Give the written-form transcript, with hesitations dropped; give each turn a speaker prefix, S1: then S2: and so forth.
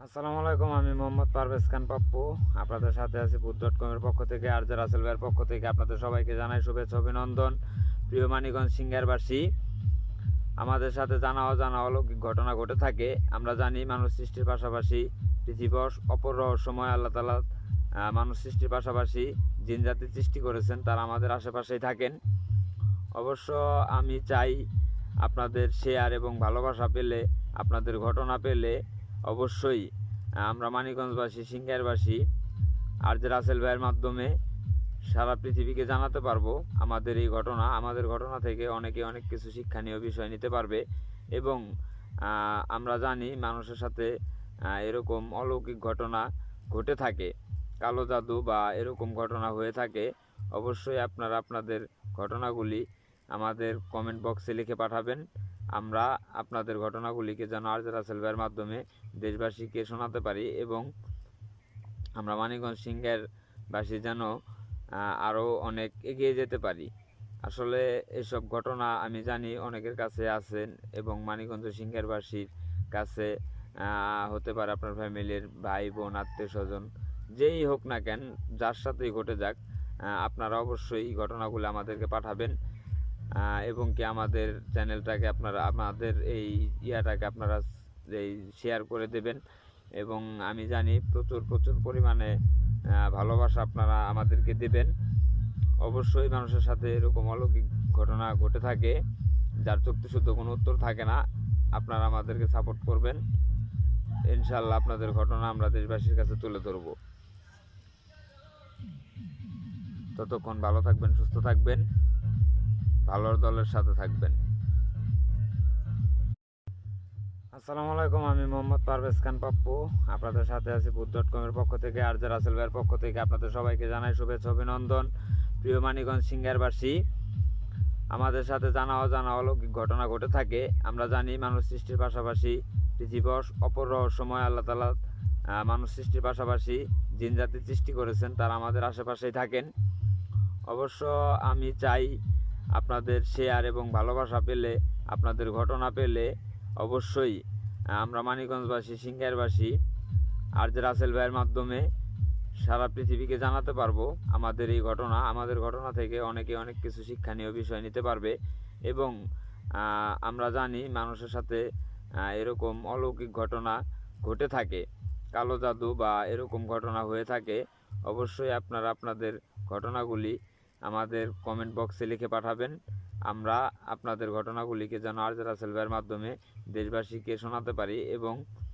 S1: আসসালামু আলাইকুম, আমি মোহাম্মদ পারভেজ খান পাপ্পু। আপনাদের সাথে আছি বুথ.কমের পক্ষ থেকে, আর যে রাসেল ভাইয়ের পক্ষ থেকে আপনাদের সবাইকে জানাই শুভেচ্ছা অভিনন্দন। প্রিয় মানিকগঞ্জ সিঙ্গারবাসী, আমাদের সাথে জানা অজানা অলৌকিক ঘটনা ঘটে থাকে। আমরা জানি মানুষ সৃষ্টির পাশাপাশি পৃথিবী অপর রহস্যময়। আল্লাহ তাআলা মানুষ সৃষ্টির পাশাপাশি জিন জাতি সৃষ্টি করেছেন, তারা আমাদের আশেপাশেই থাকেন। অবশ্য আমি চাই আপনাদের শেয়ার এবং ভালোবাসা পেলে, আপনাদের ঘটনা পেলে অবশ্যই আমরা মানিকগঞ্জবাসী, সিঙ্গারবাসী আর যে রাসেল ভাইয়ের মাধ্যমে সারা পৃথিবীকে জানাতে পারবো আমাদের এই ঘটনা। আমাদের ঘটনা থেকে অনেকে অনেক কিছু শিক্ষণীয় বিষয় নিতে পারবে। এবং আমরা জানি মানুষের সাথে এরকম অলৌকিক ঘটনা ঘটে থাকে, কালো জাদু বা এরকম ঘটনা হয়ে থাকে। অবশ্যই আপনারা আপনাদের ঘটনাগুলি আমাদের কমেন্ট বক্সে লিখে পাঠাবেন। আমরা আপনাদের ঘটনাগুলিকে যেন আর যে রাসেল ভাইয়ের মাধ্যমে দেশবাসীকে শোনাতে পারি, এবং আমরা মানিকগঞ্জ সিঙ্গারবাসী যেন আরও অনেক এগিয়ে যেতে পারি। আসলে এসব ঘটনা আমি জানি অনেকের কাছে আছেন, এবং মানিকগঞ্জ সিঙ্গারবাসীর কাছে হতে পারে আপনার ফ্যামিলির ভাই বোন আত্মীয় স্বজন যেই হোক না কেন, যার সাথেই ঘটে যাক, আপনারা অবশ্যই ঘটনাগুলো আমাদেরকে পাঠাবেন। এবং কি আমাদের চ্যানেলটাকে আপনারা, আমাদের এই ইয়াটাকে আপনারা এই শেয়ার করে দেবেন। এবং আমি জানি প্রচুর প্রচুর পরিমাণে ভালোবাসা আপনারা আমাদেরকে দেবেন। অবশ্যই মানুষের সাথে এরকম অলৌকিক ঘটনা ঘটে থাকে, যার যুক্তিশুদ্ধ কোনো উত্তর থাকে না। আপনারা আমাদেরকে সাপোর্ট করবেন, ইনশাল্লাহ আপনাদের ঘটনা আমরা দেশবাসীর কাছে তুলে ধরব। ততক্ষণ ভালো থাকবেন, সুস্থ থাকবেন, ভালোর দলের সাথে থাকবেন। আসসালামু আলাইকুম, আমি মোহাম্মদ পারভেজ খান পাপ্পু। আপনাদের সাথে আছি বুথ.কমের পক্ষ থেকে, আর যে রাসেল ভাইয়ের পক্ষ থেকে আপনাদের সবাইকে জানাই শুভেচ্ছা অভিনন্দন। প্রিয় মানিকগঞ্জ সিঙ্গারবাসী, আমাদের সাথে জানা অজানা অলৌকিক ঘটনা ঘটে থাকে। আমরা জানি মানুষ সৃষ্টির পাশাপাশি পৃথিবী অপর রহস্যময়। আল্লাহ তাআলা মানুষ সৃষ্টির পাশাপাশি জিন জাতি সৃষ্টি করেছেন, তারা আমাদের আশেপাশেই থাকেন। অবশ্য আমি চাই আপনাদের শেয়ার এবং ভালোবাসা পেলে, আপনাদের ঘটনা পেলে অবশ্যই আমরা মানিকগঞ্জবাসী, সিঙ্গারবাসী আর যে রাসেল ভাইয়ের মাধ্যমে সারা পৃথিবীকে জানাতে পারবো আমাদের এই ঘটনা। আমাদের ঘটনা থেকে অনেকে অনেক কিছু শিক্ষণীয় বিষয় নিতে পারবে। এবং আমরা জানি মানুষের সাথে এরকম অলৌকিক ঘটনা ঘটে থাকে, কালো জাদু বা এরকম ঘটনা হয়ে থাকে। অবশ্যই আপনারা আপনাদের ঘটনাগুলি আমাদের কমেন্ট বক্সে লিখে পাঠাবেন। আমরা আপনাদের ঘটনাগুলিকে যেন আর যে রাসেল ভাইয়ের মাধ্যমে দেশবাসীকে শোনাতে পারি, এবং